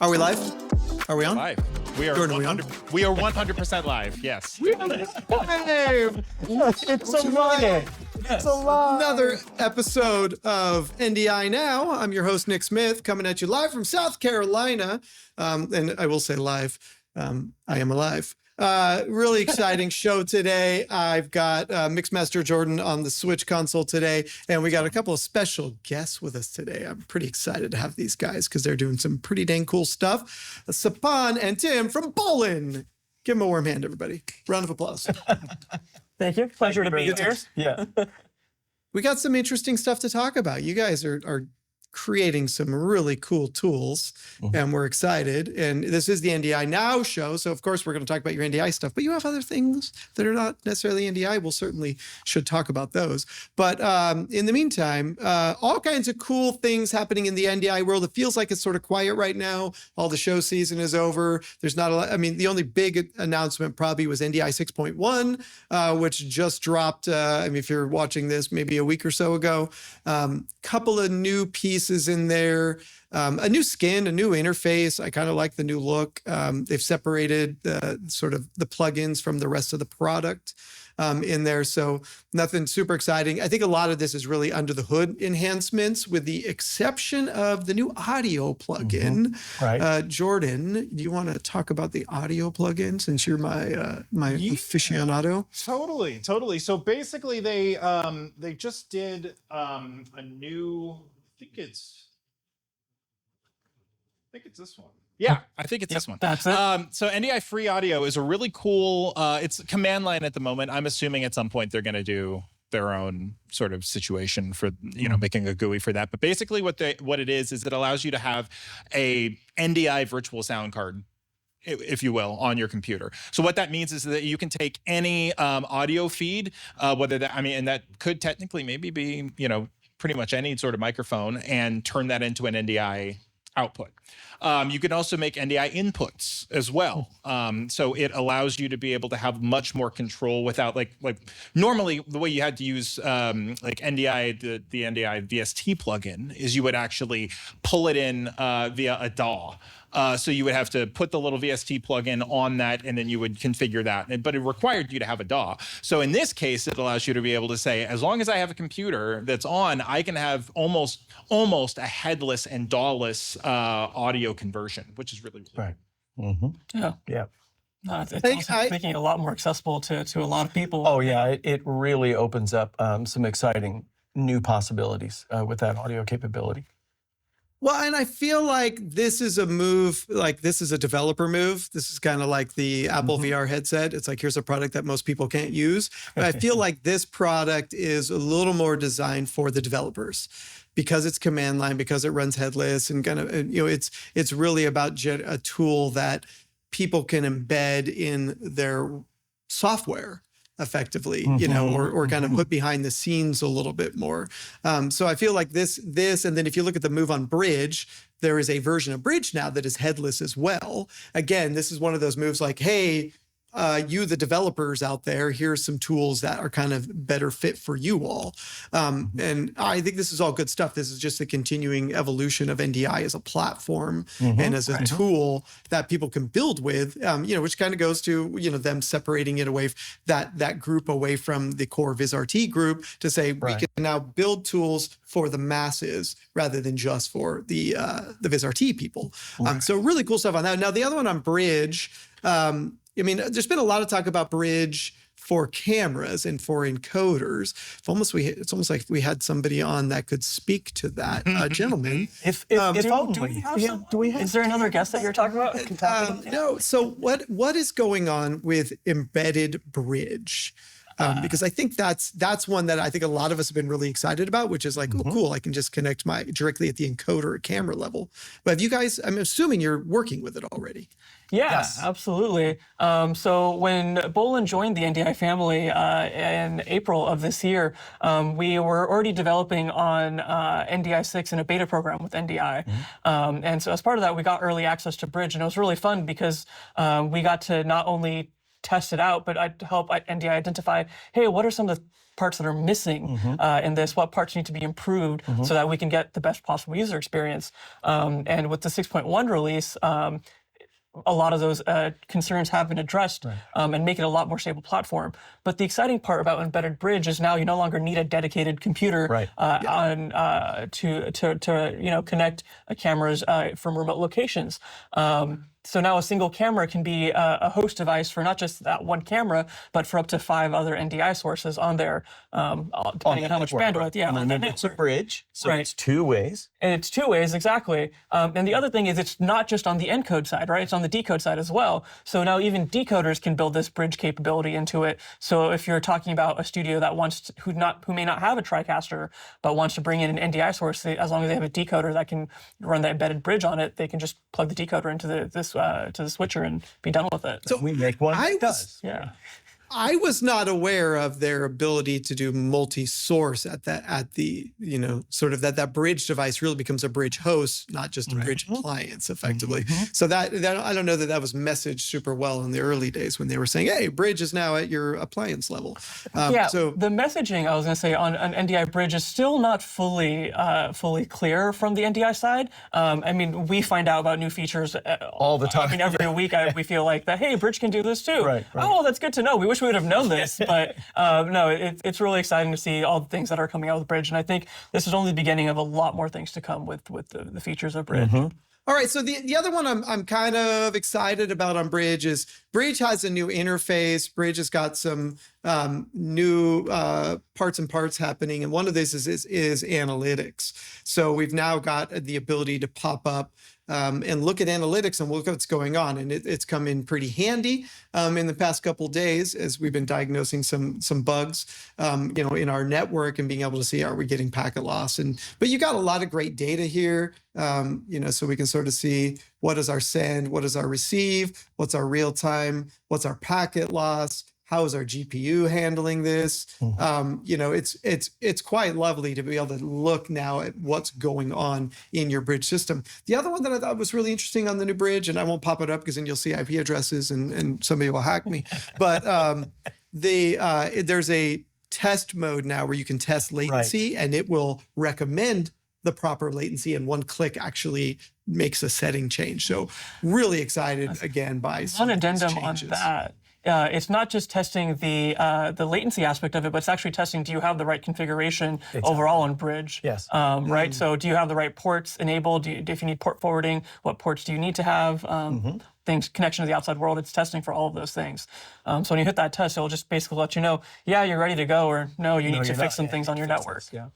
Are we live? Are we on? Live. We are Jordan, 100%, we are 100% live. Yes. It's a lie. It's a lie. Another episode of NDI Now. I'm your host, Nick Smith, coming at you live from South Carolina. And I will say live. I am alive. Really exciting show today. I've got Mixmaster Jordan on the Switch console today, and we got a couple of special guests with us today. I'm pretty excited to have these guys because they're doing some pretty dang cool stuff. Sapan and Tim from Bolin. Give them a warm hand, everybody. Round of applause. Thank you. Pleasure to be here. Yeah. We got some interesting stuff to talk about. You guys are creating some really cool tools, and we're excited. And this is the NDI Now show, so of course we're going to talk about your NDI stuff, but you have other things that are not necessarily NDI. We'll certainly should talk about those. But in the meantime, all kinds of cool things happening in the NDI world. It feels like it's sort of quiet right now. All the show season is over. There's not a lot. I mean, the only big announcement probably was NDI 6.1, which just dropped. I mean, if you're watching this maybe a week or so ago, couple of new pieces in there, a new skin, a new interface. I kind of like the new look. They've separated sort of the plugins from the rest of the product in there. So nothing super exciting. I think a lot of this is really under the hood enhancements with the exception of the new audio plugin. Right. Jordan, do you want to talk about the audio plugin since you're my aficionado? Totally. So basically, they just did a new. I think it's this one. Yeah, I think it's this one. That's it. So NDI Free Audio is a really cool. It's command line at the moment. I'm assuming at some point they're going to do their own sort of situation for making a GUI for that. But basically, what it is it allows you to have a NDI virtual sound card, if you will, on your computer. So what that means is that you can take any audio feed, and that could technically maybe be, pretty much any sort of microphone, and turn that into an NDI output. You can also make NDI inputs as well. So it allows you to be able to have much more control without like normally the way you had to use like NDI, the NDI VST plugin is you would actually pull it in via a DAW. So you would have to put the little VST plugin on that, and then you would configure that. But it required you to have a DAW. So in this case, it allows you to be able to say, as long as I have a computer that's on, I can have almost a headless and DAW-less audio conversion, which is really cool. Right. Yeah. No, it's also making it a lot more accessible to a lot of people. Oh yeah, it really opens up some exciting new possibilities with that audio capability. Well, and I feel like this is a move, like this is a developer move. This is kind of like the Apple VR headset. It's like, here's a product that most people can't use. But I feel like this product is a little more designed for the developers because it's command line, because it runs headless, and kind of, it's really about a tool that people can embed in their software effectively, or kind of put behind the scenes a little bit more. So I feel like this, and then if you look at the move on Bridge, there is a version of Bridge now that is headless as well. Again, this is one of those moves like, hey, you, the developers out there, here's some tools that are kind of better fit for you all. And I think this is all good stuff. This is just a continuing evolution of NDI as a platform and as a tool that people can build with, which kind of goes to, them separating it away, that group away from the core VizRT group to say, we can now build tools for the masses rather than just for the VizRT people. So really cool stuff on that. Now, the other one on Bridge, there's been a lot of talk about Bridge for cameras and for encoders. It's almost like we had somebody on that could speak to that. Gentlemen. Is there another guest that you're talking about? No. So what is going on with embedded Bridge? Because I think that's one that I think a lot of us have been really excited about, which is like, oh, cool, I can just connect directly at the encoder or camera level. But have you guys, I'm assuming you're working with it already. Yeah, yes. Absolutely. So when Bolin joined the NDI family in April of this year, we were already developing on NDI 6 in a beta program with NDI. And so as part of that, we got early access to Bridge, and it was really fun because we got to not only test it out, but I help NDI identify, hey, what are some of the parts that are missing in this? What parts need to be improved so that we can get the best possible user experience? And with the 6.1 release, a lot of those concerns have been addressed and make it a lot more stable platform. But the exciting part about embedded bridge is now you no longer need a dedicated computer to connect cameras from remote locations. So now a single camera can be a host device for not just that one camera, but for up to 5 other NDI sources on there, depending on how much bandwidth. Yeah, and it's a bridge, so it's 2 ways. And it's 2 ways, exactly. And the other thing is it's not just on the encode side, right? It's on the decode side as well. So now even decoders can build this bridge capability into it. So if you're talking about a studio that who may not have a TriCaster, but wants to bring in an NDI source, as long as they have a decoder that can run the embedded bridge on it, they can just plug the decoder into to the switcher and be done with it. So we make one that does. Yeah. I was not aware of their ability to do multi-source at the sort of that bridge device really becomes a bridge host, not just a bridge appliance effectively. So that I don't know that was messaged super well in the early days when they were saying, hey, bridge is now at your appliance level. So the messaging I was going to say on NDI bridge is still not fully clear from the NDI side. I mean, we find out about new features all the time. I mean, every week we feel like that, hey, bridge can do this too. Right. Oh, that's good to know. We wish we would have known this, but no, it's really exciting to see all the things that are coming out with Bridge, and I think this is only the beginning of a lot more things to come with the features of Bridge. All right, so the other one I'm kind of excited about on Bridge is Bridge has a new interface. Bridge has got some new parts happening, and one of this is analytics. So we've now got the ability to pop up and look at analytics and look at what's going on. And it's come in pretty handy in the past couple of days as we've been diagnosing some bugs, in our network and being able to see, are we getting packet loss? But you got a lot of great data here, so we can sort of see what is our send, what is our receive, what's our real time, what's our packet loss, how is our GPU handling this? It's quite lovely to be able to look now at what's going on in your bridge system. The other one that I thought was really interesting on the new bridge, and I won't pop it up because then you'll see IP addresses and somebody will hack me, but there's a test mode now where you can test latency and it will recommend the proper latency, and one click actually makes a setting change. So really excited again by some one addendum on changes. that. It's not just testing the latency aspect of it, but it's actually testing, do you have the right configuration overall on Bridge? Yes. Right, so do you have the right ports enabled? If you need port forwarding, what ports do you need to have? Things, connection to the outside world, it's testing for all of those things. So when you hit that test, it'll just basically let you know, yeah, you're ready to go, or no, you need to fix some things on your network. Yeah.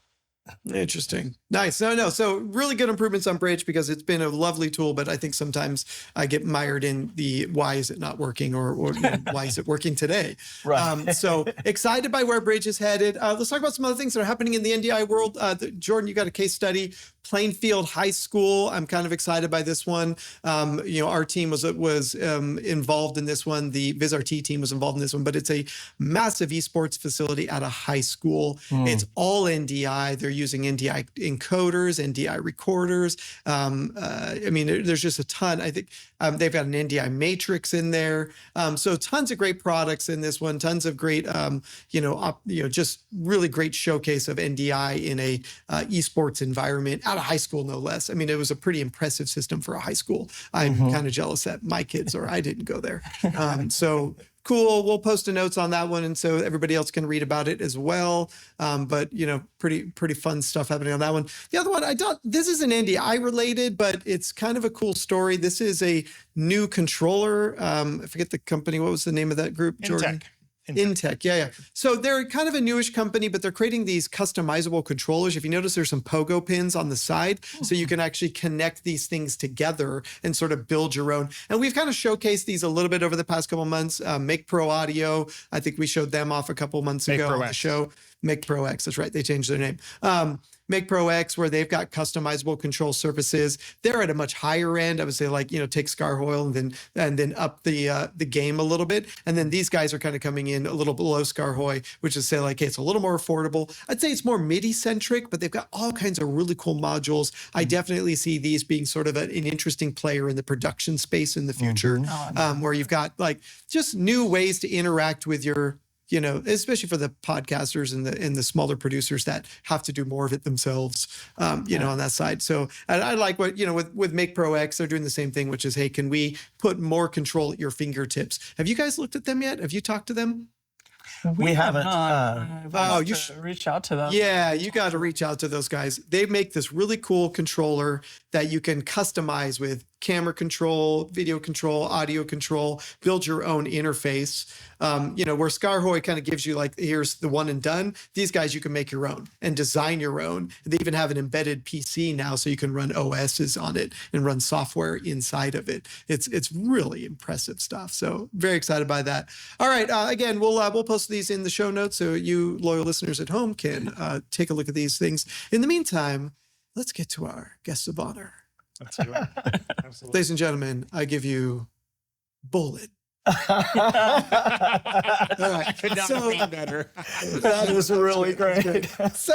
Interesting. Nice. No. So really good improvements on Bridge because it's been a lovely tool, but I think sometimes I get mired in the why is it not working or why is it working today? Right. So excited by where Bridge is headed. Let's talk about some other things that are happening in the NDI world. Jordan, you got a case study, Plainfield High School. I'm kind of excited by this one. Our team was involved in this one. The VizRT team was involved in this one, but it's a massive esports facility at a high school. It's all NDI. They're using NDI encoders, NDI recorders. There's just a ton. I think they've got an NDI matrix in there. So tons of great products in this one. Tons of great, just really great showcase of NDI in a esports environment at a high school, no less. I mean, it was a pretty impressive system for a high school. I'm kind of jealous that my kids or I didn't go there. So cool. We'll post a notes on that one, and so everybody else can read about it as well. But pretty fun stuff happening on that one. The other one, this isn't NDI related, but it's kind of a cool story. This is a new controller. I forget the company. What was the name of that group, Jordan? Intech, yeah. So they're kind of a newish company, but they're creating these customizable controllers. If you notice, there's some pogo pins on the side, so you can actually connect these things together and sort of build your own. And we've kind of showcased these a little bit over the past couple months. Make Pro Audio, I think we showed them off a couple months ago on the show. Make Pro X. That's right. They changed their name. Make Pro X, where they've got customizable control surfaces. They're at a much higher end. I would say, like, take Scarhoil and then up the game a little bit. And then these guys are kind of coming in a little below Scarhoil, which is say like, hey, it's a little more affordable. I'd say it's more MIDI centric, but they've got all kinds of really cool modules. I definitely see these being sort of an interesting player in the production space in the future, where you've got like just new ways to interact with your, especially for the podcasters and the smaller producers that have to do more of it themselves, on that side. So I like what, with Make Pro X, they're doing the same thing, which is, hey, can we put more control at your fingertips? Have you guys looked at them yet? Have you talked to them? We haven't. You should reach out to them. Yeah, you got to reach out to those guys. They make this really cool controller that you can customize with camera control, video control, audio control, build your own interface. Where Scarhoil kind of gives you like, here's the one and done. These guys, you can make your own and design your own. They even have an embedded PC now, so you can run OSs on it and run software inside of it. It's really impressive stuff. So very excited by that. All right, again, we'll post these in the show notes so you loyal listeners at home can take a look at these things. In the meantime, let's get to our guests of honor. Let's do it. Absolutely. Ladies and gentlemen, I give you Bolin. That is really great. So,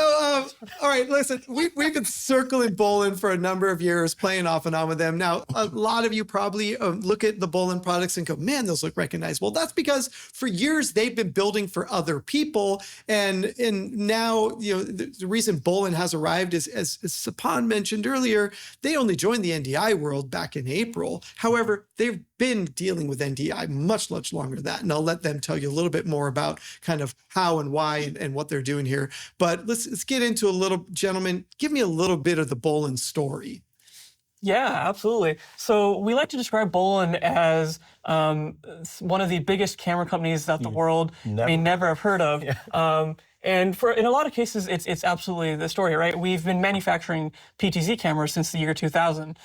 all right, listen, we've been circling Bolin for a number of years, playing off and on with them. Now, a lot of you probably look at the Bolin products and go, man, those look recognizable. That's because for years they've been building for other people. And now, the reason Bolin has arrived is, as Sapan mentioned earlier, they only joined the NDI world back in April. However, they've been dealing with NDI much longer than that. And I'll let them tell you a little bit more about kind of how and why and what they're doing here. But let's get into a little, gentlemen, give me a little bit of the Bolin story. Yeah, absolutely. So we like to describe Bolin as one of the biggest camera companies that the world may never have heard of. Yeah. And in a lot of cases, it's absolutely the story, right? We've been manufacturing PTZ cameras since the year 2000.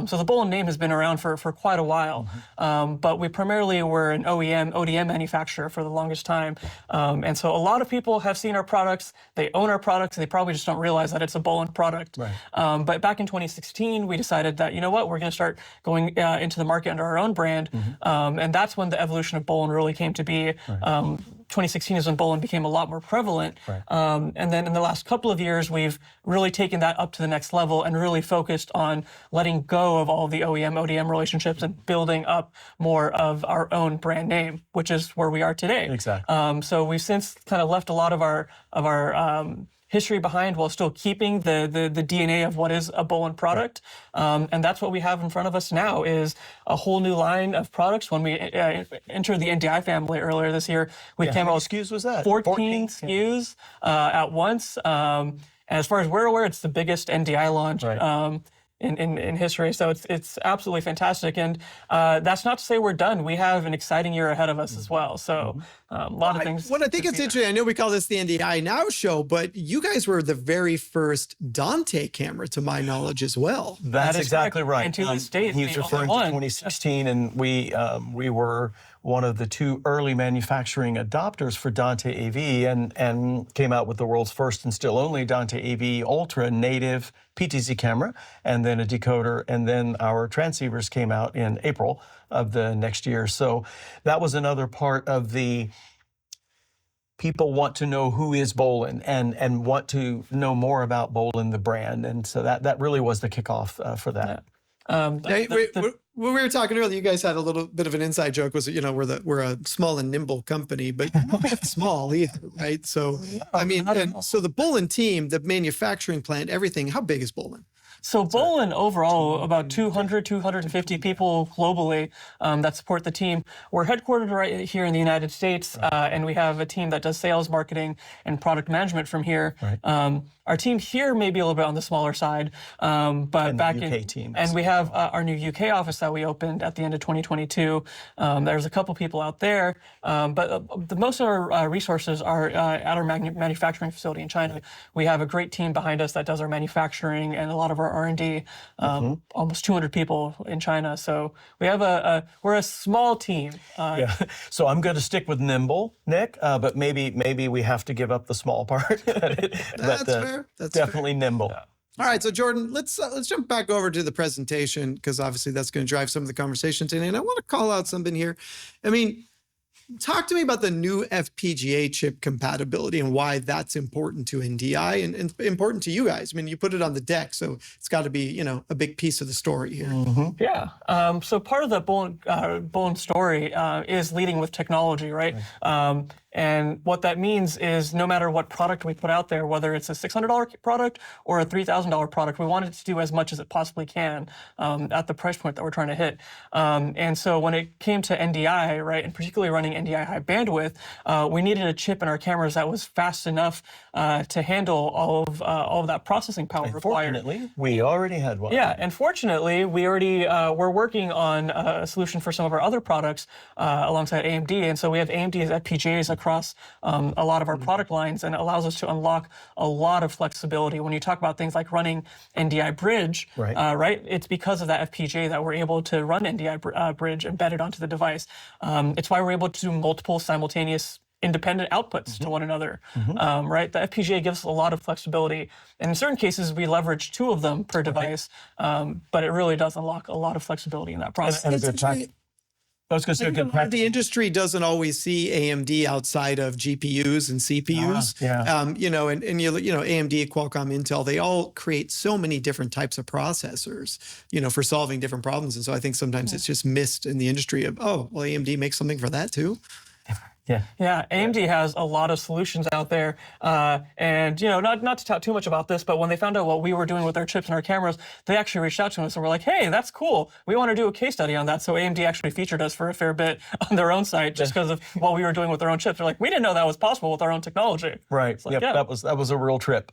So the Bolin name has been around for quite a while. But we primarily were an ODM manufacturer for the longest time. And so a lot of people have seen our products, they own our products, and they probably just don't realize that it's a Bolin product. Right. But back in 2016, we decided that, we're going to start going into the market under our own brand. And that's when the evolution of Bolin really came to be. Right. 2016 is when Bolin became a lot more prevalent. Right. And then in the last couple of years, we've really taken that up to the next level and really focused on letting go of all the OEM-ODM relationships and building up more of our own brand name, which is where we are today. Exactly. So we've since kind of left a lot of our history behind while still keeping the DNA of what is a Bolin product. Right. And that's what we have in front of us now is a whole new line of products. When we entered the NDI family earlier this year, we came out with SKUs was that? 14 SKUs at once. And as far as we're aware, it's the biggest NDI launch. Right. In history. So it's absolutely fantastic. And that's not to say we're done. We have an exciting year ahead of us as well. So a lot of things. What I think it's interesting, I know we call this the NDI Now show, but you guys were the very first Dante camera to my knowledge as well. That's exactly right. And to this date, he was referring to 2016, and we were one of the two early manufacturing adopters for Dante AV and came out with the world's first and still only Dante AV Ultra native PTZ camera, and then a decoder, and then our transceivers came out in April of the next year. So that was another part of the people want to know who is Bolin and want to know more about Bolin, the brand. And so that really was the kickoff for that. Yeah. When we were talking earlier, you guys had a little bit of an inside joke. Was we're a small and nimble company, but not small either, right? So I mean, so the Bolin team, the manufacturing plant, everything. How big is Bolin? So Bolin overall, about 200, 250 people globally that support the team. We're headquartered right here in the United States, and we have a team that does sales, marketing, and product management from here. Right. Our team here may be a little bit on the smaller side, but and back in UK team. And we have our new UK office that we opened at the end of 2022. There's a couple people out there, but most of our resources are at our manufacturing facility in China. We have a great team behind us that does our manufacturing and a lot of our our R&D, almost 200 people in China. So we have we're a small team. Yeah. So I'm going to stick with nimble, Nick, but maybe we have to give up the small part. That's fair. That's definitely fair. nimble. All right, so Jordan, let's jump back over to the presentation because obviously that's going to drive some of the conversation today. And I want to call out something here. I mean, talk to me about the new FPGA chip compatibility and why that's important to NDI and important to you guys. I mean, you put it on the deck, so it's got to be, you know, a big piece of the story here. Yeah. So part of the Bolin story is leading with technology, right? And what that means is no matter what product we put out there, whether it's a $600 product or a $3,000 product, we want it to do as much as it possibly can at the price point that we're trying to hit. And so when it came to NDI, right, and particularly running NDI high bandwidth, we needed a chip in our cameras that was fast enough to handle all of that processing power required. Fortunately, we already had one. Yeah, and fortunately, we already we're working on a solution for some of our other products alongside AMD, and so we have AMD's FPGAs across a lot of our product lines, and it allows us to unlock a lot of flexibility. When you talk about things like running NDI Bridge, right, it's because of that FPGA that we're able to run NDI Bridge embedded onto the device. It's why we're able to do multiple simultaneous independent outputs to one another, right? The FPGA gives us a lot of flexibility. And in certain cases, we leverage 2 of them per device, but it really does unlock a lot of flexibility in that process. And a good time. I was going to say a good practice. The industry doesn't always see AMD outside of GPUs and CPUs. You know, and you know, AMD, Qualcomm, Intel, they all create so many different types of processors, you know, for solving different problems. And so I think sometimes it's just missed in the industry of, oh, well, AMD makes something for that too. Yeah, AMD has a lot of solutions out there, and you know, not to talk too much about this, but when they found out what we were doing with our chips and our cameras, they actually reached out to us and were like, "Hey, that's cool. We want to do a case study on that." So AMD actually featured us for a fair bit on their own site just because of what we were doing with their own chips. They're like, "We didn't know that was possible with our own technology." Right. Like, that was a real trip.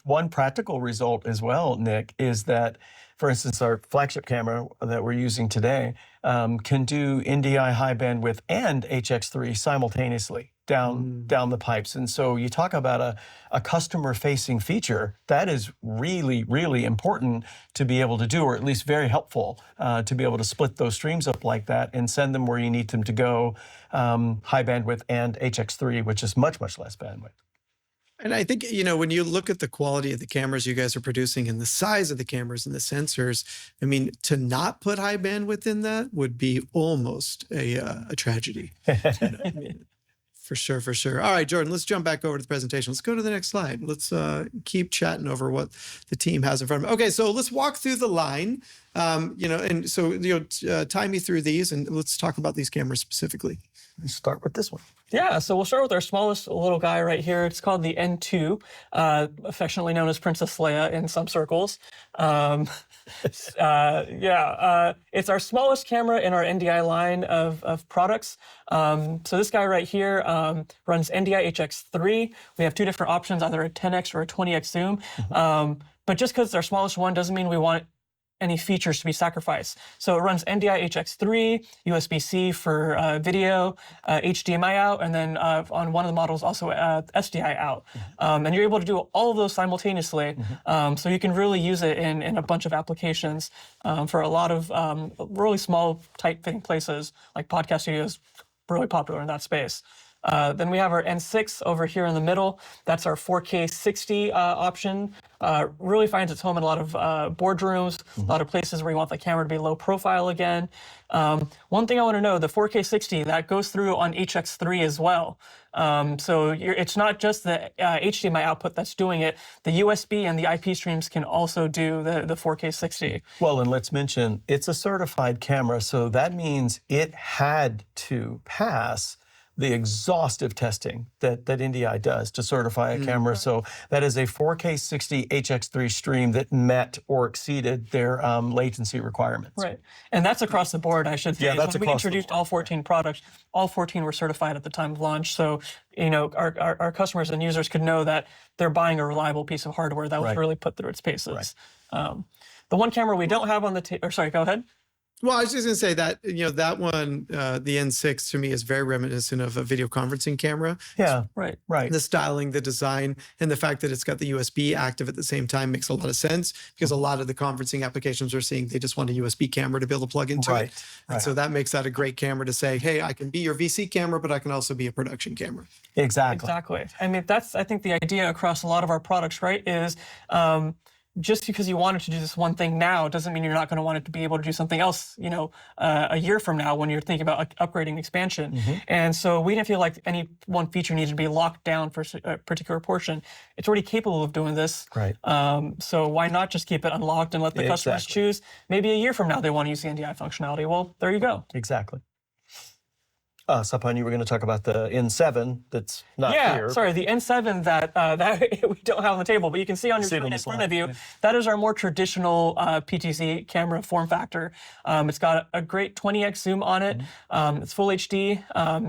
One practical result as well, Nick, is that, for instance, our flagship camera that we're using today can do NDI high bandwidth and HX3 simultaneously down the pipes. And so you talk about a customer-facing feature that is really, really important to be able to do, or at least very helpful to be able to split those streams up like that and send them where you need them to go, high bandwidth and HX3, which is much, much less bandwidth. And I think, you know, when you look at the quality of the cameras you guys are producing and the size of the cameras and the sensors, I mean, to not put high bandwidth in that would be almost a tragedy. For sure, for sure. All right, Jordan, let's jump back over to the presentation. Let's go to the next slide. Let's keep chatting over what the team has in front of them. Okay, so let's walk through the line, you know, and so, you know, tie me through these and let's talk about these cameras specifically. Let's start with this one. Yeah, so we'll start with our smallest little guy right here. It's called the N2, affectionately known as Princess Leia in some circles. It's our smallest camera in our NDI line of products. So this guy right here runs NDI HX3. We have 2 different options, either a 10x or a 20x zoom. But just because it's our smallest one doesn't mean we want any features to be sacrificed. So it runs NDI HX3, USB-C for video, HDMI out, and then on one of the models also SDI out. And you're able to do all of those simultaneously. So you can really use it in a bunch of applications for a lot of really small, tight-fitting places, like podcast studios, really popular in that space. Then we have our N6 over here in the middle. That's our 4K 60 option. Really finds its home in a lot of boardrooms, a lot of places where you want the camera to be low profile again. One thing I want to know, the 4K 60, that goes through on HX3 as well. So it's not just the HDMI output that's doing it. The USB and the IP streams can also do the 4K 60. Well, and let's mention, it's a certified camera, so that means it had to pass the exhaustive testing that NDI does to certify a camera. So that is a 4K 60 HX3 stream that met or exceeded their latency requirements. Right. And that's across the board, I should say. Yeah, that's when we introduced all 14 products, all 14 were certified at the time of launch. So, you know, our customers and users could know that they're buying a reliable piece of hardware that was really put through its paces. The one camera we don't have on the sorry, go ahead. Well, I was just going to say that, that one, the N6 to me is very reminiscent of a video conferencing camera. Yeah, Right. right. The styling, the design, and the fact that it's got the USB active at the same time makes a lot of sense because a lot of the conferencing applications we're seeing, they just want a USB camera to be able to plug into it. And so that makes that a great camera to say, hey, I can be your VC camera, but I can also be a production camera. Exactly. I mean, that's, I think, the idea across a lot of our products, right, is just because you wanted to do this one thing now doesn't mean you're not going to want it to be able to do something else, a year from now when you're thinking about upgrading expansion. And so we didn't feel like any one feature needed to be locked down for a particular portion. It's already capable of doing this. Right. So why not just keep it unlocked and let the customers choose? Maybe a year from now they want to use the NDI functionality. Well, there you go. Exactly. Sapan, you were going to talk about the N7 that's not here. Yeah, sorry, the N7 that we don't have on the table, but you can see on your screen in front of you. That is our more traditional PTZ camera form factor. It's got a great 20x zoom on it. It's full HD,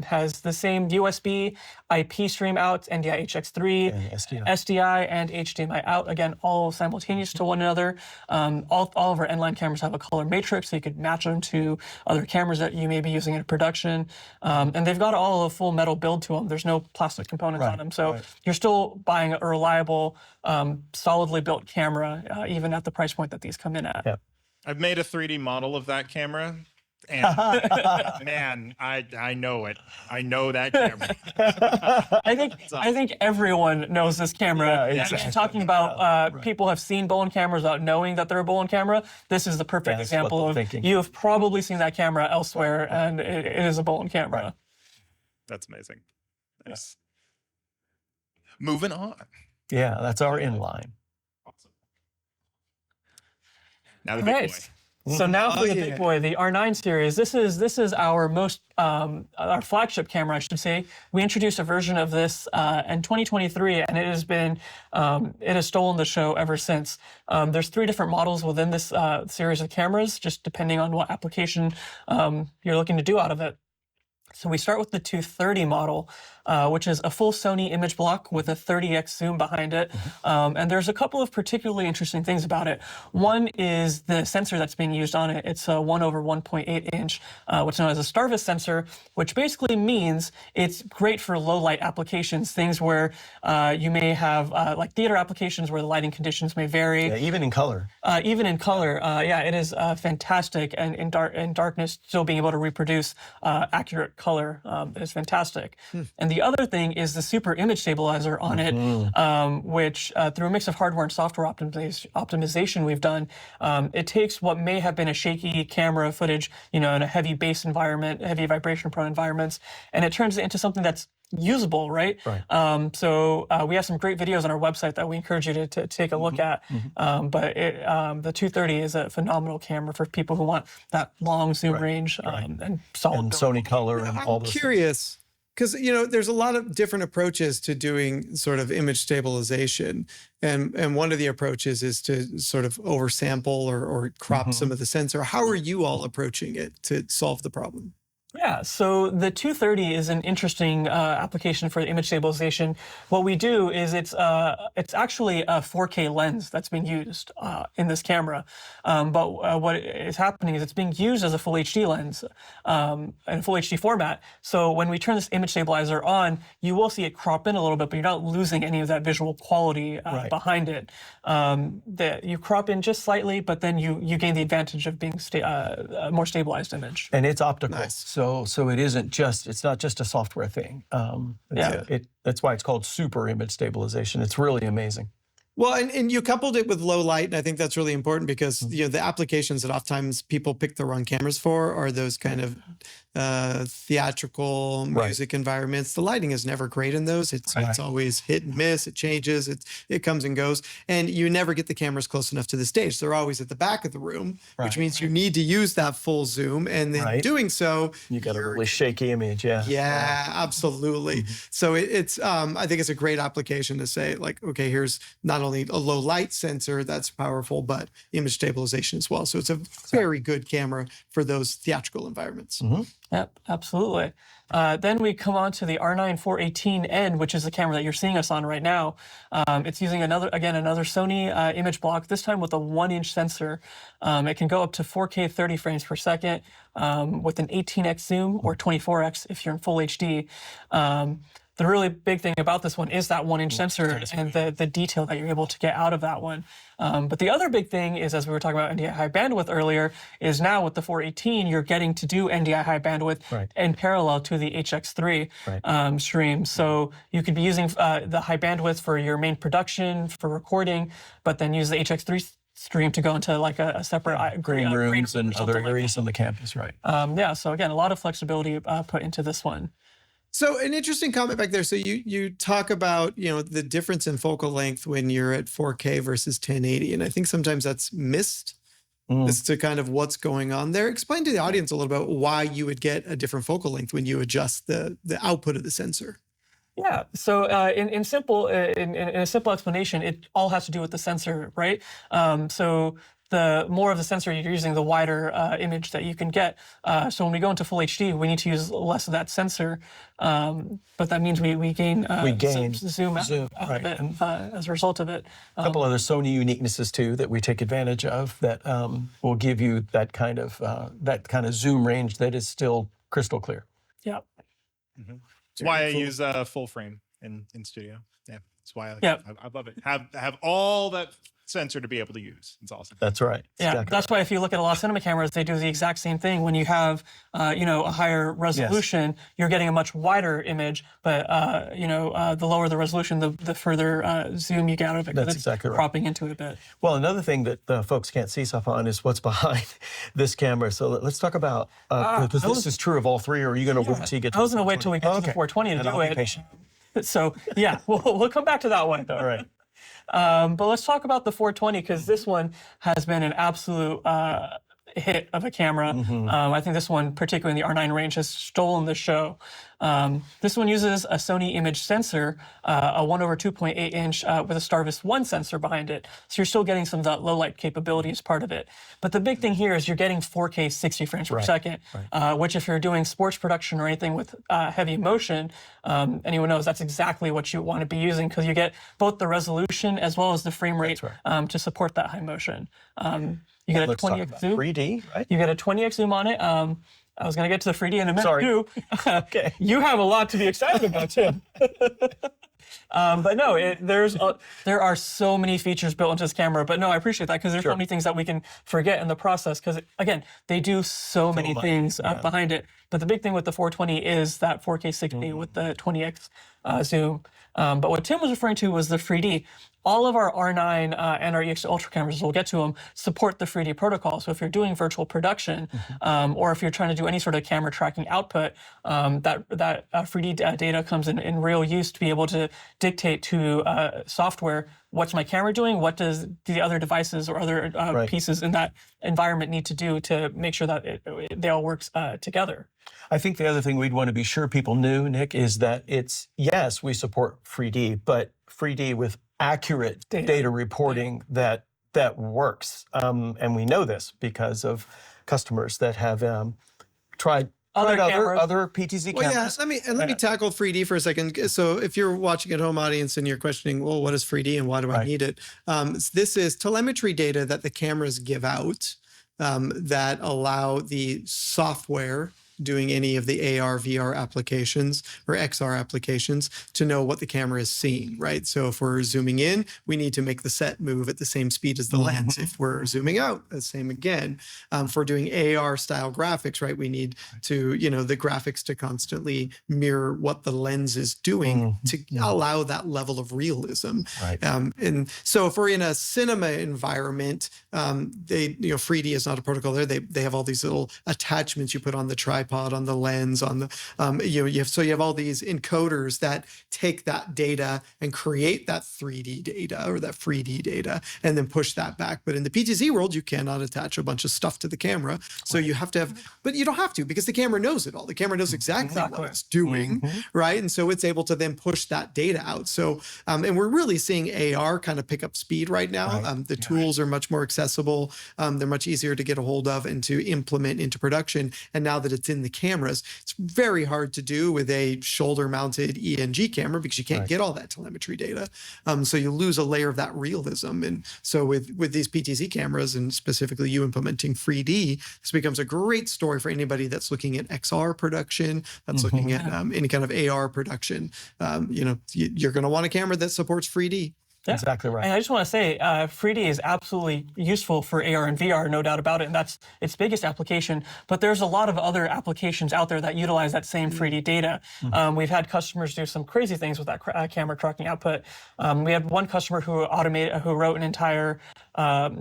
has the same USB, IP stream out, NDI HX3, and SDI, and HDMI out. Again, all simultaneous to one another. All of our inline cameras have a color matrix, so you could match them to other cameras that you may be using in production. And they've got all a full metal build to them. There's no plastic components on them. So you're still buying a reliable, solidly built camera, even at the price point that these come in at. Yep. I've made a 3D model of that camera. And man, I know it. I know that camera. I think everyone knows this camera. Yeah, exactly. And talking about people have seen Bolin cameras without knowing that they're a Bolin camera. This is the perfect example of you have probably seen that camera elsewhere, and it is a Bolin camera. Right. That's amazing. Nice. Moving on. Yeah, that's our inline. Awesome. Now the big boy. So now for the big boy, the R9 series. This is our most our flagship camera, I should say. We introduced a version of this in 2023, and it has stolen the show ever since. There's 3 different models within this series of cameras, just depending on what application you're looking to do out of it. So we start with the 230 model, which is a full Sony image block with a 30x zoom behind it. And there's a couple of particularly interesting things about it. One is the sensor that's being used on it. It's a 1/1.8 inch, what's known as a Starvis sensor, which basically means it's great for low light applications, things where you may have like theater applications where the lighting conditions may vary. Yeah, even in color. Yeah, it is fantastic. And in darkness, still being able to reproduce accurate color is fantastic. And the other thing is the super image stabilizer on it, which through a mix of hardware and software optimization we've done, it takes what may have been a shaky camera footage, in a heavy bass environment, heavy vibration prone environments, and it turns it into something that's usable, right? So we have some great videos on our website that we encourage you to take a look at. But the 230 is a phenomenal camera for people who want that long zoom range and solid. And Sony color and all those. I'm curious, because there's a lot of different approaches to doing sort of image stabilization, and one of the approaches is to sort of oversample or crop some of the sensor. How are you all approaching it to solve the problem? Yeah, so the 230 is an interesting application for image stabilization. What we do is it's actually a 4K lens that's being used in this camera. But what is happening is it's being used as a full HD lens in full HD format. So when we turn this image stabilizer on, you will see it crop in a little bit, but you're not losing any of that visual quality behind it. You crop in just slightly, but then you gain the advantage of being a more stabilized image. And it's optical. Nice. So it's not just a software thing. That's why it's called super image stabilization. It's really amazing. Well, and you coupled it with low light, and I think that's really important because the applications that oftentimes people pick the wrong cameras for are those kind of theatrical music environments. The lighting is never great in those. It's always hit and miss. It changes. It comes and goes, and you never get the cameras close enough to the stage. They're always at the back of the room, which means you need to use that full zoom, and then doing so, you got a really shaky image. Yeah, absolutely. So it's I think it's a great application to say, like, okay, here's not not only a low light sensor that's powerful, but image stabilization as well. So it's a very good camera for those theatrical environments. Yep, absolutely. Then we come on to the R9 418N, which is the camera that you're seeing us on right now. It's using another Sony image block, this time with a 1-inch sensor. It can go up to 4K 30 frames per second with an 18x zoom or 24x if you're in full HD. The really big thing about this one is that 1-inch sensor and the detail that you're able to get out of that one. But the other big thing is, as we were talking about NDI high bandwidth earlier, is now with the 418, you're getting to do NDI high bandwidth in parallel to the HX3 stream. So you could be using the high bandwidth for your main production, for recording, but then use the HX3 stream to go into like a separate green rooms and other areas on the campus, right? Yeah, so again, a lot of flexibility put into this one. So an interesting comment back there. So you talk about, the difference in focal length when you're at 4K versus 1080. And I think sometimes that's missed as to kind of what's going on there. Explain to the audience a little bit why you would get a different focal length when you adjust the output of the sensor. Yeah. So in a simple explanation, it all has to do with the sensor, right? So the more of the sensor you're using, the wider image that you can get. So when we go into full HD, we need to use less of that sensor, but that means we gain zoom out of it as a result of it. A couple other Sony uniquenesses too that we take advantage of that will give you that kind of zoom range that is still crystal clear. Yeah. That's why I use full frame in studio. Yeah, that's why I love it. Have all that sensor to be able to use. It's awesome. That's right. Yeah, that's why if you look at a lot of cinema cameras, they do the exact same thing. When you have, a higher resolution, you're getting a much wider image, but the lower the resolution, the further zoom you get out of it. That's exactly right. Cropping into it a bit. Well, another thing that folks can't see, Sapan, is what's behind this camera. So let's talk about, because this is true of all three, or are you going to wait till you get to I was going to wait till we get to the 420 to do it. Patient. So yeah, we'll come back to that one. All right. But let's talk about the 420 because this one has been an absolute hit of a camera. I think this one, particularly in the R9 range, has stolen the show. This one uses a Sony image sensor, a 1/2.8 inch with a Starvis 1 sensor behind it. So you're still getting some of that low light capability as part of it. But the big thing here is you're getting 4K 60 frames per second, which if you're doing sports production or anything with heavy motion, anyone knows that's exactly what you want to be using because you get both the resolution as well as the frame rate to support that high motion. You get a 20x zoom. 3D, right? You get a 20x zoom on it. I was going to get to the 3D in a minute too. Okay. You have a lot to be excited about, Tim. But no, there are so many features built into this camera. But no, I appreciate that because there's so many things that we can forget in the process. Because again, they do so many things behind it. But the big thing with the 420 is that 4K 60 with the 20x zoom. But what Tim was referring to was the 3D. All of our R9 and our EX Ultra cameras, we'll get to them, support the 3D protocol. So if you're doing virtual production, or if you're trying to do any sort of camera tracking output, that 3D data comes in real use to be able to dictate to software, what's my camera doing? What does the other devices or other pieces in that environment need to do to make sure that they all work together? I think the other thing we'd want to be sure people knew, Nick, is that yes, we support 3D, but 3D with accurate data reporting that works. And we know this because of customers that have tried other PTZ cameras. Yeah, let me tackle 3D for a second. So if you're watching at home audience and you're questioning, well, what is 3D and why do I need it? This is telemetry data that the cameras give out that allow the software doing any of the AR, VR applications or XR applications to know what the camera is seeing, right? So if we're zooming in, we need to make the set move at the same speed as the lens. If we're zooming out, the same again. If we're doing AR style graphics, right, we need to, the graphics to constantly mirror what the lens is doing to allow that level of realism. Right. And so if we're in a cinema environment, 3D is not a protocol there. They have all these little attachments you put on the tripod tripod, on the lens, on the you have all these encoders that take that data and create that 3D data or that 3D data and then push that back. But in the PTZ world, you cannot attach a bunch of stuff to the camera. So you have to have, but you don't have to, because the camera knows it all. The camera knows exactly what it's doing, right? And so it's able to then push that data out. So, and we're really seeing AR kind of pick up speed right now. The tools are much more accessible. They're much easier to get a hold of and to implement into production. And now that it's in the cameras, it's very hard to do with a shoulder-mounted ENG camera because you can't get all that telemetry data. So you lose a layer of that realism. And so with these PTZ cameras, and specifically you implementing 3D, this becomes a great story for anybody that's looking at XR production, that's looking at any kind of AR production. You're going to want a camera that supports 3D. Yeah. Exactly right. And I just want to say, 3D is absolutely useful for AR and VR, no doubt about it, and that's its biggest application. But there's a lot of other applications out there that utilize that same 3D data. We've had customers do some crazy things with that camera tracking output. We had one customer who wrote an entire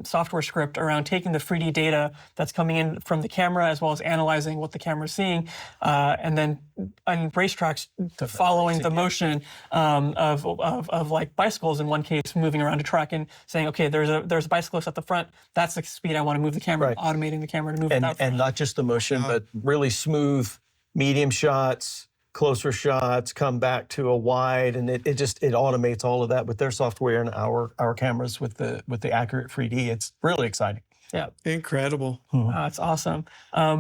software script around taking the 3D data that's coming in from the camera, as well as analyzing what the camera's seeing, and then on racetracks following the motion of like bicycles in one case, moving around a track and saying, okay, there's a bicyclist at the front. That's the speed I want to move the camera. Automating the camera to move it that and not just the motion, but really smooth medium shots, closer shots, come back to a wide, and it automates all of that with their software and our cameras with the accurate 3D. It's really exciting. Yeah, incredible. It's awesome.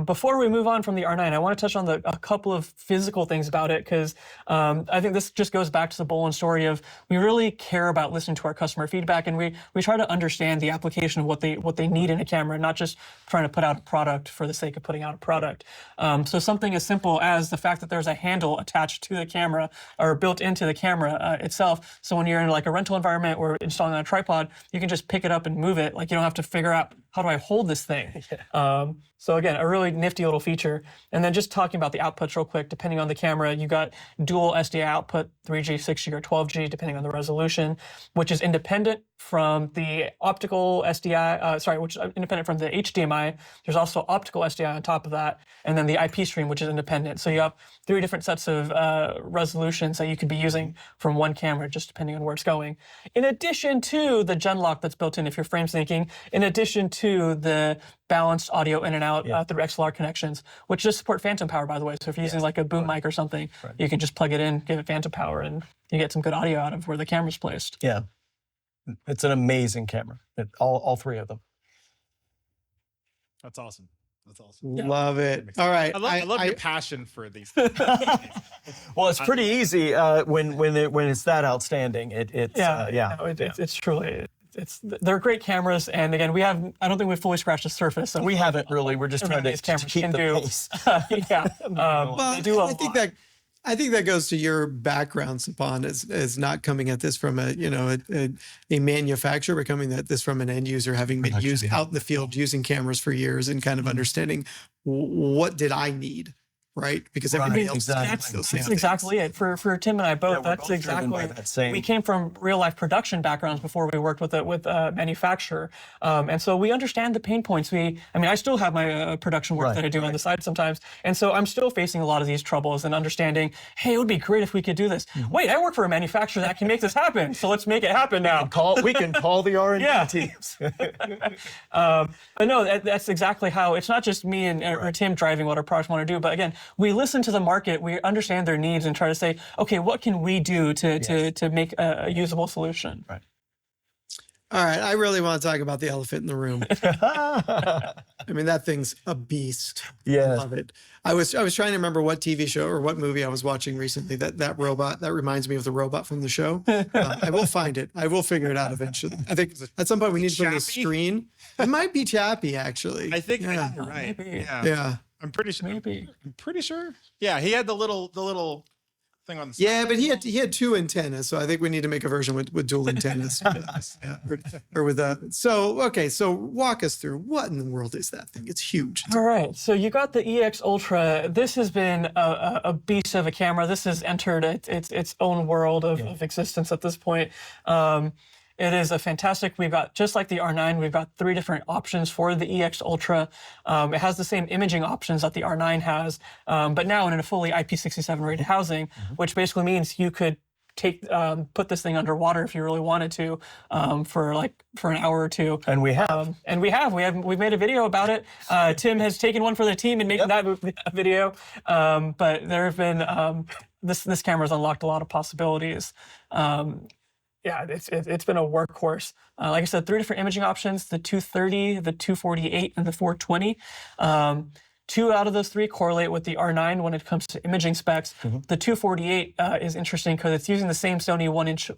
Before we move on from the R9, I want to touch on a couple of physical things about it, because I think this just goes back to the Bolin story of we really care about listening to our customer feedback, and we try to understand the application of what they need in a camera, not just trying to put out a product for the sake of putting out a product. So something as simple as the fact that there's a handle attached to the camera or built into the camera itself. So when you're in like a rental environment or installing on a tripod, you can just pick it up and move it. Like you don't have to figure out, how do I hold this thing? So again, a really nifty little feature. And then just talking about the outputs real quick, depending on the camera, you got dual SDI output, 3G, 6G, or 12G, depending on the resolution, which is independent from the optical SDI, which is independent from the HDMI. There's also optical SDI on top of that. And then the IP stream, which is independent. So you have 3 different sets of resolutions that you could be using from one camera, just depending on where it's going. In addition to the gen lock that's built in if you're frame syncing, in addition to the balanced audio in and out through XLR connections, which just support phantom power, by the way. So if you're using like a boom mic or something, you can just plug it in, give it phantom power, and you get some good audio out of where the camera's placed. Yeah. It's an amazing camera, all 3 of them. That's awesome. That's awesome. Yeah. Love it. All right. I love your passion for these. Well, it's pretty easy when it's that outstanding. It's truly. They're great cameras, and again, I don't think we've fully scratched the surface. We haven't really. We're just trying to keep the pace. I think that goes to your background, Sapan, as not coming at this from a manufacturer, but coming at this from an end user, having been used out in the field using cameras for years and kind of understanding what did I need. Right, because everybody else that's exactly it. For Tim and I both, that's exactly. We came from real life production backgrounds before we worked with a manufacturer, and so we understand the pain points. I still have my production work that I do on the side sometimes, and so I'm still facing a lot of these troubles and understanding. Hey, it would be great if we could do this. Wait, I work for a manufacturer that can make this happen, so let's make it happen now. We can call the R&D teams. But no, that's exactly how. It's not just me or Tim driving what our products want to do, but again, we listen to the market, we understand their needs, and try to say, okay, what can we do to make a usable solution? Right. All right, I really want to talk about the elephant in the room. That thing's a beast. Yeah, I love it. I was trying to remember what TV show or what movie I was watching recently. That robot that reminds me of the robot from the show. I will find it. I will figure it out eventually. I think at some point we need to put on the screen. It might be Chappie, actually. I think you're right. Maybe. Yeah. I'm pretty sure. Maybe. I'm pretty sure. Yeah, he had the little thing on the side. Yeah, but he had 2 antennas, so I think we need to make a version with dual antennas. or with that. So walk us through what in the world is that thing? It's huge. All right, so you got the EX Ultra. This has been a beast of a camera. This has entered its own world of existence at this point. It is a fantastic. We've got, just like the R9, we've got 3 different options for the EX Ultra. It has the same imaging options that the R9 has, but now in a fully IP67 rated housing, which basically means you could put this thing underwater if you really wanted to, for an hour or 2. And we have. We've made a video about it. Tim has taken one for the team and making that video. But there have been this camera's unlocked a lot of possibilities. Yeah, it's been a workhorse. Like I said, 3 different imaging options: the 230, the 248, and the 420. 2 out of those 3 correlate with the R9 when it comes to imaging specs. The 248 is interesting because it's using the same Sony 1-inch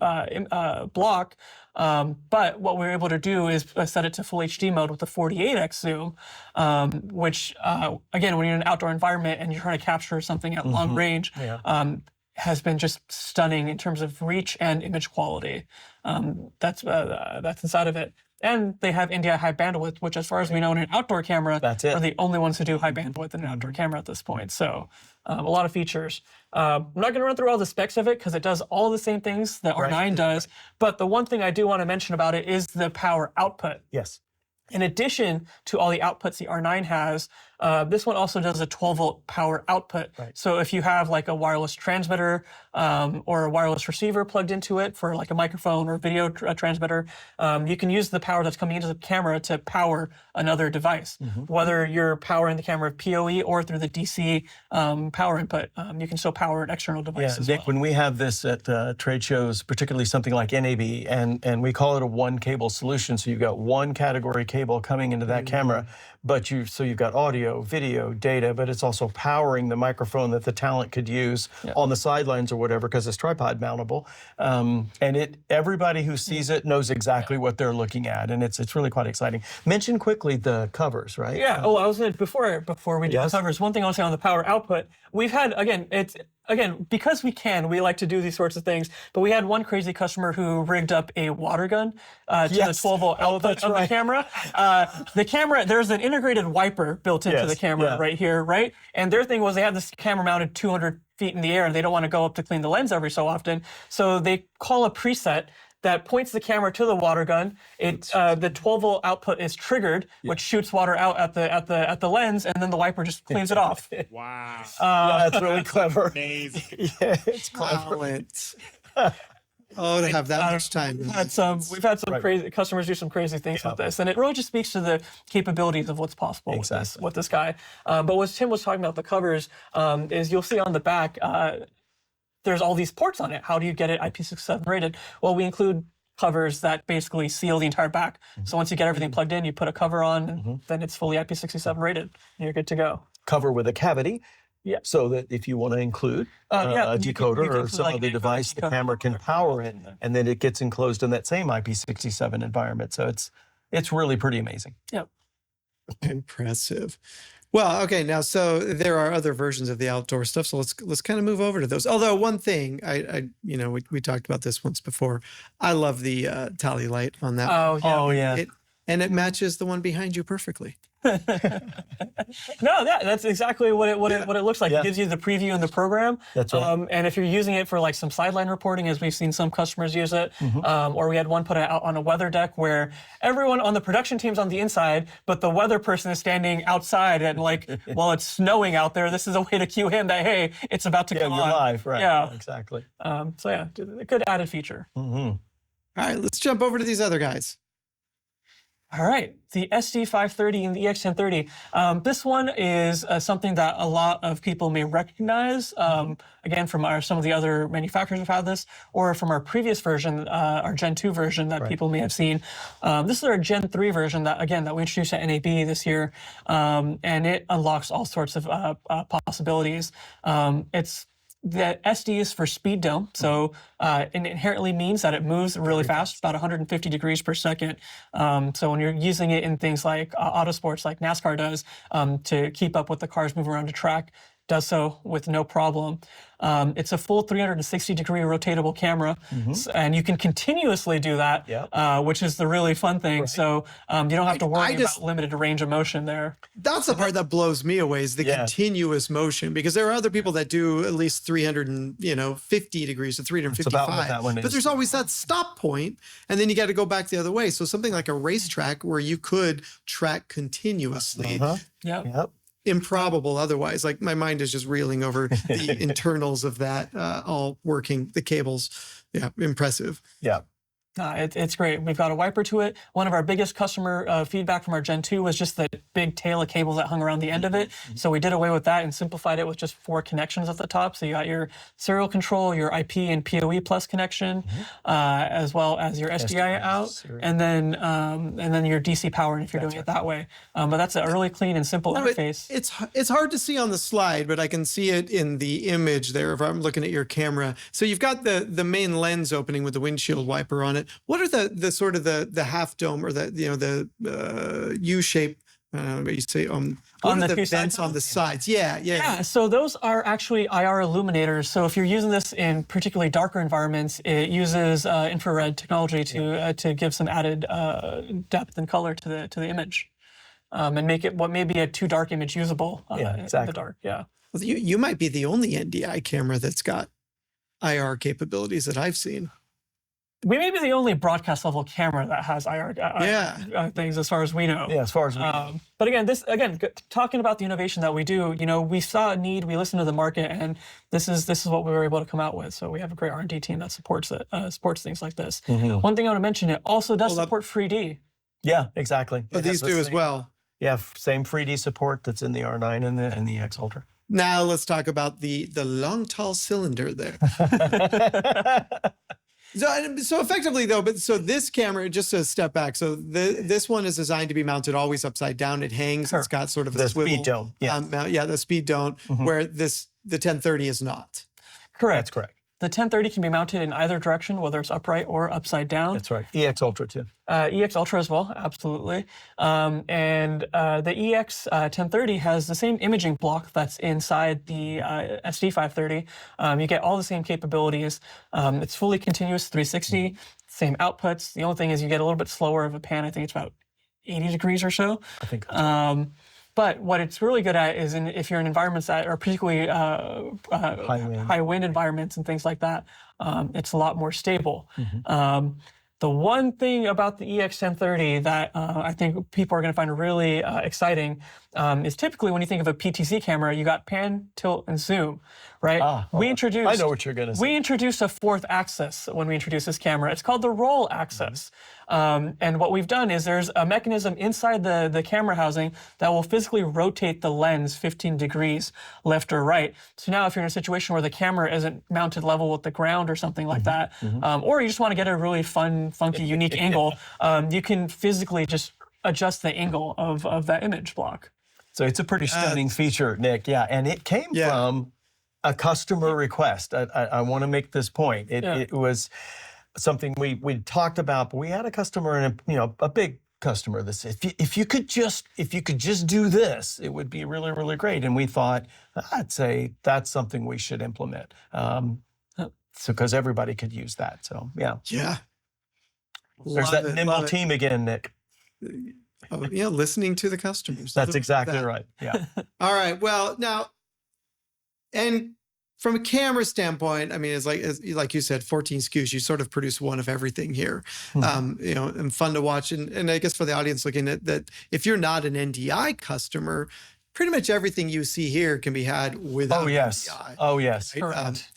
block, but what we're able to do is set it to full HD mode with the 48x zoom, which, again, when you're in an outdoor environment and you're trying to capture something at long range, has been just stunning in terms of reach and image quality. That's inside of it. And they have NDI high bandwidth, which, as far as we know, in an outdoor camera, are the only ones who do high bandwidth in an outdoor camera at this point. So a lot of features. I'm not going to run through all the specs of it because it does all the same things that R9 does. But the one thing I do want to mention about it is the power output. Yes. In addition to all the outputs the R9 has, this one also does a 12-volt power output. So if you have like a wireless transmitter or a wireless receiver plugged into it for like a microphone or video transmitter, you can use the power that's coming into the camera to power another device. Whether you're powering the camera PoE or through the DC power input, you can still power an external device as Nick, well. when we have this at trade shows, particularly something like NAB, and we call it a one cable solution, so you've got one category cable coming into that camera, but you've got audio, video, data, but it's also powering the microphone that the talent could use on the sidelines or whatever, because it's tripod mountable. And everybody who sees it knows exactly what they're looking at, and it's really quite exciting. Mention quickly the covers, right? Yeah. I was going to, before we do the covers, one thing I want to say on the power output, we've had, again, because we like to do these sorts of things, but we had one crazy customer who rigged up a water gun to the 12-volt output of the camera. The camera, there's an integrated wiper built into the camera right here, right? And their thing was they had this camera mounted 200 feet in the air and they don't want to go up to clean the lens every so often. So they call a preset that points the camera to the water gun. The 12-volt output is triggered, which shoots water out at the lens, and then the wiper just cleans it off. Wow. That's really clever. Amazing. Yeah, it's clever. To have that much time. We've had some crazy customers do some crazy things with this, and it really just speaks to the capabilities of what's possible with this guy. But what Tim was talking about, the covers, is you'll see on the back, there's all these ports on it. How do you get it IP67 rated? Well, we include covers that basically seal the entire back. So once you get everything plugged in, you put a cover on, and then it's fully IP67 rated, and you're good to go. Cover with a cavity. Yeah. So that if you want to include a decoder or some other device, the camera can power it, and then it gets enclosed in that same IP67 environment. So it's really pretty amazing. Yep. Impressive. Well, okay, now so there are other versions of the outdoor stuff, so let's kind of move over to those. Although one thing, we talked about this once before. I love the tally light on that. Oh yeah. And it matches the one behind you perfectly. No, that's exactly what it looks like. It gives you the preview in the program. That's right. And if you're using it for like some sideline reporting, as we've seen some customers use it, or we had one put out on a weather deck where everyone on the production team's on the inside, but the weather person is standing outside and while it's snowing out there, this is a way to cue him that, hey, it's about to come on. You're live, right? Yeah, exactly. So yeah, a good added feature. All right, let's jump over to these other guys. All right, the SD530 and the EX1030. This one is something that a lot of people may recognize, again, from some of the other manufacturers have had this, or from our previous version, our Gen 2 version that people may have seen. This is our Gen 3 version that we introduced at NAB this year, and it unlocks all sorts of possibilities. The SD is for speed dome, so it inherently means that it moves really fast, about 150 degrees per second. So when you're using it in things like autosports, like NASCAR does, to keep up with the cars moving around the track, does so with no problem. It's a full 360-degree rotatable camera, and you can continuously do that, which is the really fun thing. So you don't have to worry about limited range of motion there. That's the part that blows me away, is the continuous motion, because there are other people that do at least 350 degrees to 355. But there's always that stop point, and then you got to go back the other way. So something like a racetrack where you could track continuously. Improbable otherwise. Like, my mind is just reeling over the internals of that, all working, the cables. Yeah, impressive. Yeah. It's great. We've got a wiper to it. One of our biggest customer feedback from our Gen 2 was just the big tail of cables that hung around the end of it. So we did away with that and simplified it with just 4 connections at the top. So you got your serial control, your IP and PoE plus connection, as well as your SDI out, and then your DC power if you're doing it that way. But that's a really clean and simple interface. It's hard to see on the slide, but I can see it in the image there if I'm looking at your camera. So you've got the main lens opening with the windshield wiper on it. What are the sort of the half dome, or the U-shape? What you say on the vents on the sides? Yeah. So those are actually IR illuminators. So if you're using this in particularly darker environments, it uses infrared technology to give some added depth and color to the image, and make it what may be a too dark image usable in the dark. Yeah. Well, you might be the only NDI camera that's got IR capabilities that I've seen. We may be the only broadcast level camera that has IR things, as far as we know. Yeah, as far as we know. But again, talking about the innovation that we do, we saw a need, we listened to the market, and this is what we were able to come out with. So we have a great R&D team that supports things like this. One thing I want to mention, it also does support 3D. Yeah, exactly. But these do as well. Yeah, same 3D support that's in the R9 and the X Ultra. Now let's talk about the long, tall cylinder there. So effectively though, so this camera, just to step back, so this one is designed to be mounted always upside down. It hangs. It's got sort of a swivel. Speed dome. Yeah. The speed dome, where the 1030 is not. Correct. That's correct. The 1030 can be mounted in either direction, whether it's upright or upside down. That's right. EX Ultra too. EX Ultra as well, absolutely. And the EX 1030 has the same imaging block that's inside the SD530. You get all the same capabilities. It's fully continuous 360, same outputs. The only thing is you get a little bit slower of a pan. I think it's about 80 degrees or so. I think. But what it's really good at is if you're in environments that are particularly high wind environments and things like that, it's a lot more stable. The one thing about the EX1030 that I think people are going to find really exciting is typically when you think of a PTZ camera, you got pan, tilt, and zoom, right? I know what you're going to say. We introduced a 4th axis when we introduced this camera. It's called the roll axis. And what we've done is there's a mechanism inside the camera housing that will physically rotate the lens 15 degrees left or right. So now if you're in a situation where the camera isn't mounted level with the ground or something like that, or you just want to get a really fun, funky, unique angle, you can physically just adjust the angle of that image block. So it's a pretty stunning feature, Nick. Yeah, and it came from a customer request. I want to make this point. It was something we talked about, but we had a customer, and a big customer that said, if you could just do this, it would be really, really great. And we thought, I'd say that's something we should implement. So because everybody could use that. So yeah. There's that nimble team again, Nick. Oh, yeah, listening to the customers. That's exactly right. Yeah. All right. Well, now, and from a camera standpoint, I mean, it's like you said, 14 SKUs. You sort of produce one of everything here, and fun to watch. And I guess for the audience looking at that, if you're not an NDI customer, pretty much everything you see here can be had without NDI. Oh yes. Right?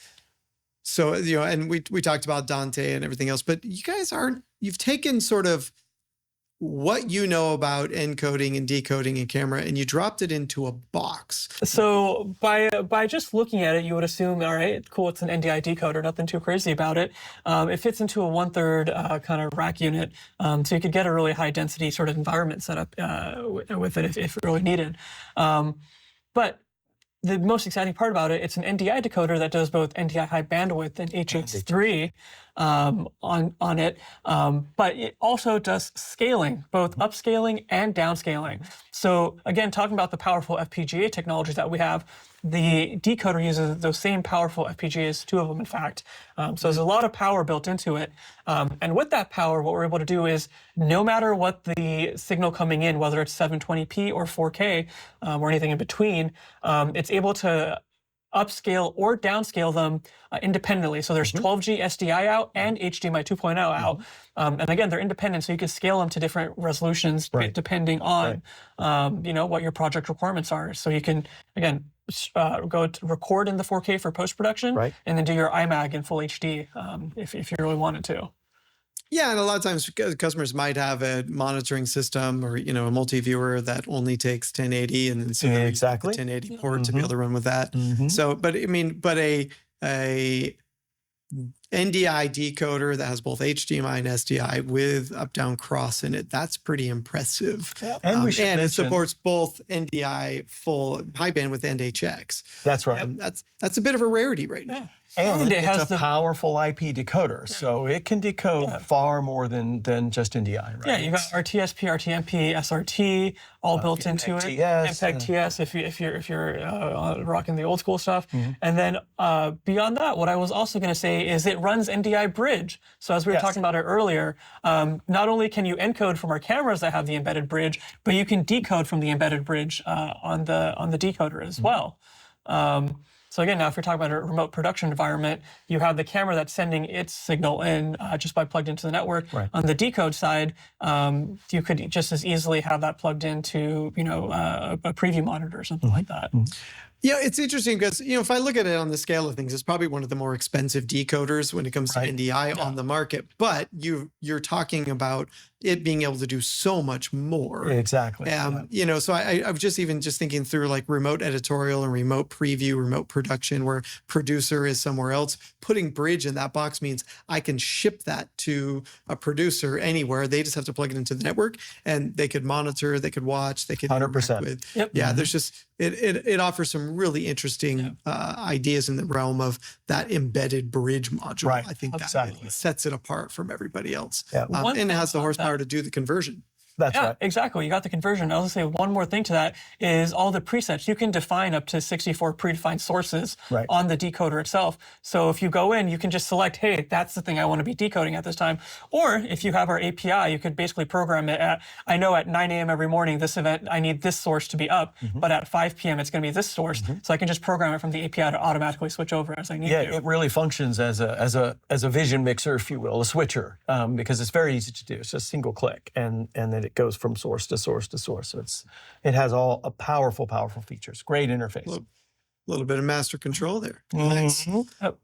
So and we talked about Dante and everything else, but you guys you've taken sort of what you know about encoding and decoding in camera, and you dropped it into a box. So by just looking at it, you would assume, all right, cool, it's an NDI decoder, nothing too crazy about it. It fits into a 1/3 kind of rack unit, so you could get a really high density sort of environment set up with it if really needed. But the most exciting part about it, it's an NDI decoder that does both NDI high bandwidth and HH3. on it, but it also does scaling, both upscaling and downscaling. So again, talking about the powerful FPGA technologies that we have, the decoder uses those same powerful FPGAs, 2 of them in fact. So there's a lot of power built into it. And with that power, what we're able to do is no matter what the signal coming in, whether it's 720p or 4K or anything in between, it's able to upscale or downscale them independently. So there's 12G SDI out and HDMI 2.0 out. And again, they're independent, so you can scale them to different resolutions depending on what your project requirements are. So you can, again, go to record in the 4K for post-production and then do your IMAG in full HD if you really wanted to. Yeah, and a lot of times customers might have a monitoring system or a multi-viewer that only takes 1080, and then so the 1080 port to be able to run with that. So, but I mean, but a NDI decoder that has both HDMI and SDI with up-down cross in it, that's pretty impressive. And, and it supports both NDI full high bandwidth and HX. That's right. That's a bit of a rarity right now. And it has a powerful IP decoder, so it can decode far more than just NDI, right? Yeah, you got RTSP, RTMP, SRT, all built into it. MPEG TS if you're rocking the old school stuff. And then beyond that, what I was also going to say is it runs NDI bridge. So as we were talking about it earlier, not only can you encode from our cameras that have the embedded bridge, but you can decode from the embedded bridge on the decoder as well. So again, now if you're talking about a remote production environment, you have the camera that's sending its signal in just by plugged into the network. On the decode side, you could just as easily have that plugged into a preview monitor or something like that. Yeah, it's interesting because, if I look at it on the scale of things, it's probably one of the more expensive decoders when it comes to NDI on the market. But you're talking about it being able to do so much more. Exactly. So I was just thinking through like remote editorial and remote preview, remote production, where producer is somewhere else. Putting bridge in that box means I can ship that to a producer anywhere. They just have to plug it into the network, and they could monitor, they could watch, they could 100%. Yeah, there's just it offers some really interesting ideas in the realm of that embedded bridge module. I think that really sets it apart from everybody else. And it has the horsepower to do the conversion. That's right. Exactly. You got the conversion. I'll say one more thing to that is all the presets. You can define up to 64 predefined sources on the decoder itself. So if you go in, you can just select, hey, that's the thing I want to be decoding at this time. Or if you have our API, you could basically program it at, I know at 9 a.m. every morning, this event, I need this source to be up, but at 5 p.m. it's going to be this source. So I can just program it from the API to automatically switch over as I need to. Yeah, it really functions as a vision mixer, if you will, a switcher, because it's very easy to do. It's just a single click, and then it goes from source to source to source. So it has all powerful features. Great interface. A little bit of master control there. Nice.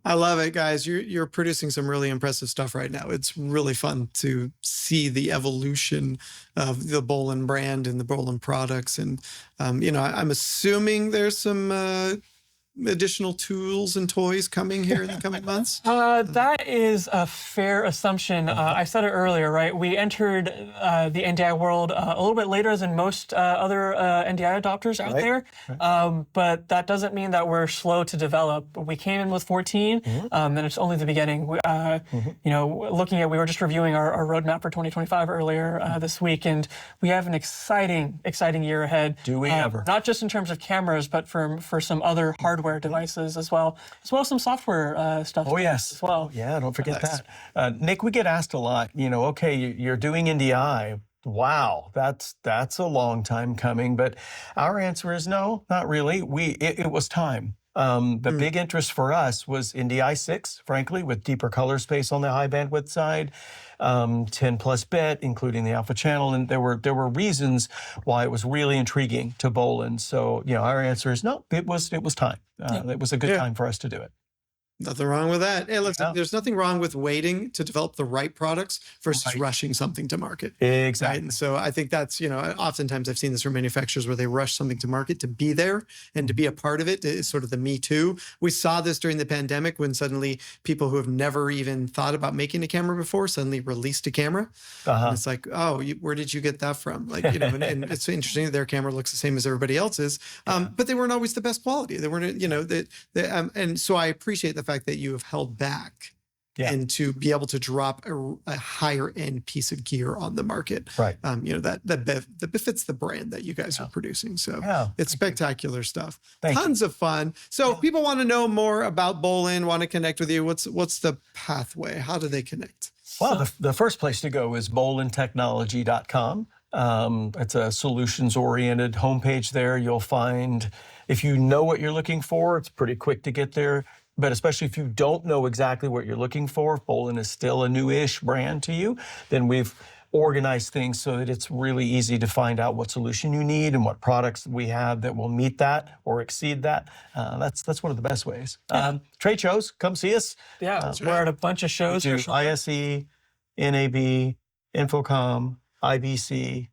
I love it, guys. You're producing some really impressive stuff right now. It's really fun to see the evolution of the Bolin brand and the Bolin products. And I'm assuming there's some additional tools and toys coming here in the coming months? That is a fair assumption. I said it earlier, right? We entered the NDI world a little bit later than most other NDI adopters out there, but that doesn't mean that we're slow to develop. We came in with 14, and it's only the beginning. We were just reviewing our roadmap for 2025 earlier this week, and we have an exciting year ahead. Do we ever? Not just in terms of cameras, but for some other hardware devices as well as some software stuff. Oh yes, as well. Yeah, don't forget that. Nick, we get asked a lot. Okay, you're doing NDI. Wow, that's a long time coming. But our answer is no, not really. It was time. The big interest for us was NDI 6, frankly, with deeper color space on the high bandwidth side, 10 plus bit, including the alpha channel, and there were reasons why it was really intriguing to Bolin. So our answer is no. It was time. It was a good time for us to do it. Nothing wrong with that. Hey, listen, there's nothing wrong with waiting to develop the right products versus rushing something to market. Exactly. Right? And so I think that's, oftentimes I've seen this from manufacturers where they rush something to market to be there and to be a part of it is sort of the me too. We saw this during the pandemic when suddenly people who have never even thought about making a camera before suddenly released a camera. And it's like, oh, where did you get that from? Like, and it's interesting that their camera looks the same as everybody else's, but they weren't always the best quality. They weren't, and so I appreciate the fact that you have held back and to be able to drop a higher end piece of gear on the market. Right. That befits the brand that you guys are producing. So it's spectacular stuff. Thank you. Tons of fun. So if people want to know more about Bolin, want to connect with you, what's the pathway? How do they connect? Well, the first place to go is bolintechnology.com. It's a solutions-oriented homepage there. You'll find, if you know what you're looking for, it's pretty quick to get there. But especially if you don't know exactly what you're looking for, if Bolin is still a new-ish brand to you, then we've organized things so that it's really easy to find out what solution you need and what products we have that will meet that or exceed that. That's one of the best ways. Trade shows, come see us. Yeah, we're at a bunch of shows. We do ISE, NAB, Infocom, IBC.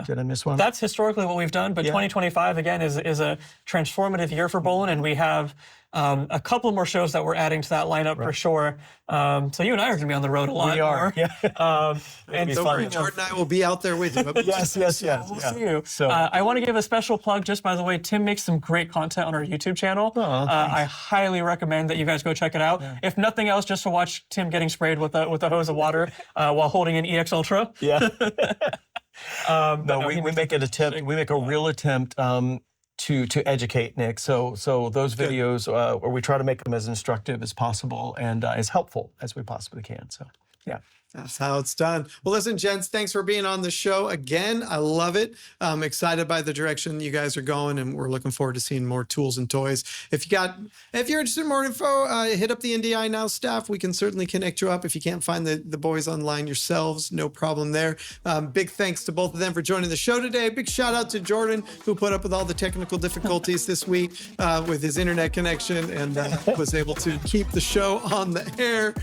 Did I miss one? That's historically what we've done, but 2025 again is a transformative year for Bolin, and we have a couple more shows that we're adding to that lineup for sure. So you and I are going to be on the road a lot. We are. More. And Don't worry, Jordan and I will be out there with you. Yes. We'll see you. So I want to give a special plug, just by the way. Tim makes some great content on our YouTube channel. I highly recommend that you guys go check it out. If nothing else, just to watch Tim getting sprayed with a hose of water while holding an EX Ultra. Yeah. We make an attempt. We make a real attempt to educate, Nick. So those videos, we try to make them as instructive as possible and as helpful as we possibly can. So yeah. That's how it's done. Well, listen, gents, thanks for being on the show again. I love it. I'm excited by the direction you guys are going, and we're looking forward to seeing more tools and toys. If you're interested in more info, hit up the NDI Now staff. We can certainly connect you up. If you can't find the boys online yourselves, no problem there. Big thanks to both of them for joining the show today. Big shout out to Jordan, who put up with all the technical difficulties this week with his internet connection and was able to keep the show on the air.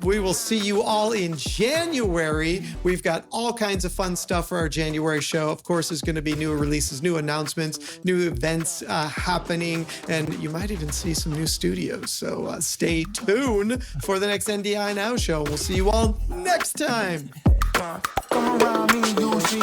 We will see you all in January. We've got all kinds of fun stuff for our January show. Of course, there's going to be new releases, new announcements, new events happening, and you might even see some new studios. So stay tuned for the next NDI Now show. We'll see you all next time. Come around me, you see.